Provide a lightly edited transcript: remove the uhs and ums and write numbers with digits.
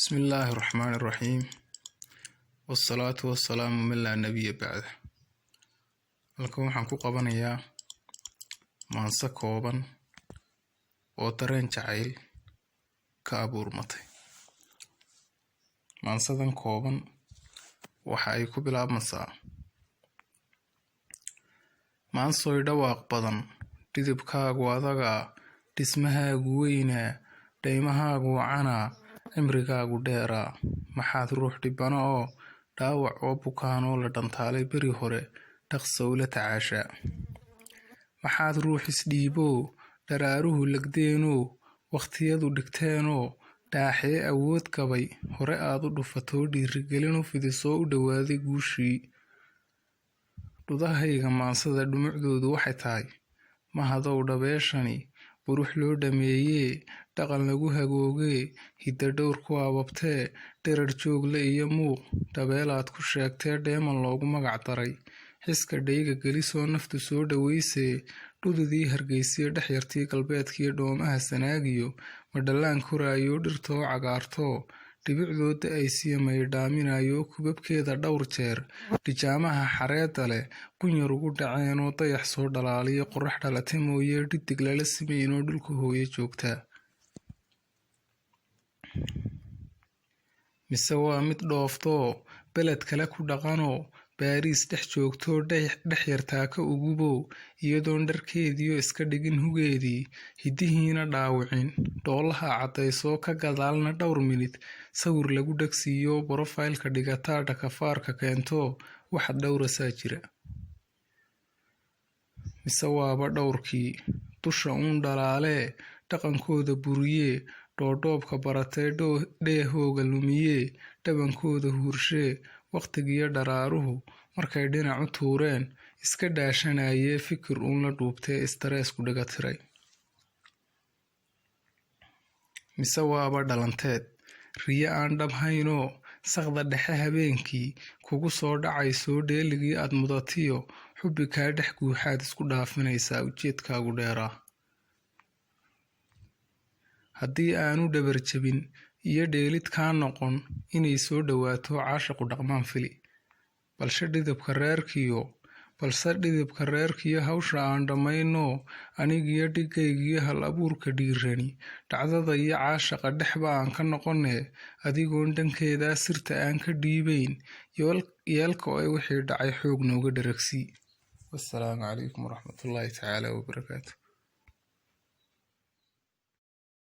بسم الله الرحمن الرحيم والصلاة والسلام من لا نبي بعده. halkan waxaan ku qabanayaa maanso kooban oo dareen jacayl ka abuurmatay. maansadan kooban waxa ay ku bilaabmaysaa: maansoy dhawaaq badan, dhidibkaagu adaga, dhismahaagu weyna, dhaymahaagu wacana, cimrigaagu dheera. maxaad ruux dhibana oo dhaawac oo bukaanoo la dhantaalay beri hore dhaqso ula tacaasha? maxaad ruux isdhiiboo dharaaruhu lagdeenoo waqtiyadu dhigteenoo dhaaxee awood gabay hore aad u dhufatoo dhiirigelin u fidisoo u dhowaaday guushii? dhudahayga maansada dhumucdoodu waxay tahay: mahadow dhabeeshani qurux loo dhameeyee, dhaqan lagu hagoogee, hidda dhowr ku ababtee, dherar joogle iyo muuq dhabeelaad ku sheegtee, dheeman loogu magac daray, xiska dhayga gelisoo naftu soo dhaweysee, dhududii hargeysiyo dhexyartii galbeedkiyo dhoomaha sanaagiyo, madhallaan koraayo dhirtoo cagaartoo, dhibicdooda ay siya maydhaaminayo kubabkeeda dhowr jeer, dhijaamaha xareedda leh qunyar ugu dhaceenoo dayax soo dhalaaliyo qorax dhalata mooye dhidig lala simaynoo dhulka hooyo joogtaa. mise waa mid dhooftoo beled kale ku dhaqanoo baariis dhex joogtoo dhex yartaa ka ugubow, iyadoon dharkeediyo iska dhigin hugeedii, hiddihiina dhaawicin, dhoolaha caddaysoo ka gadaalna dhowr minid sawir lagu dhagsiiyo borofaylka dhigataa dhakafaarka keentoo waxaad dhowrasaa jira. mise waaba dhowrkii dusha uun dhalaalee dhaqankooda buriyee, dhoodhoobka baratee dheehooga lumiyee, dhabankooda huurshee, waqtigiyo dharaaruhu markay dhinac u tuureen iska dhaashanayee fikir uun la dhuubtee istareesku dhaga tiray. mise waaba dhalanteed riyo aan dhabhaynoo saqda dhexe habeenkii kugu soo dhacaysoo dheeligii aad mudatiyo xubbi kaa dhex guuxaad isku dhaafinaysaa ujeedkaagu dheeraa. haddii aanu dhabar jabin iyo dheelid kaa noqon inay soo dhowaato caashaqu dhaqmaan fili, balse dhidibka reerkiyo hawsha aan dhammaynoo anigiyo dhigaygiyo hal abuurka dhiirani dhacdada iyo caashaqa dhexba aan ka noqonee, adigoon dhankeedaa sirta aan ka dhiibayn yeelka oo wixii dhacay xoog nooga dharagsii. wassalaamu calaykum waraxmatullaahi tacaala wabarakaatu.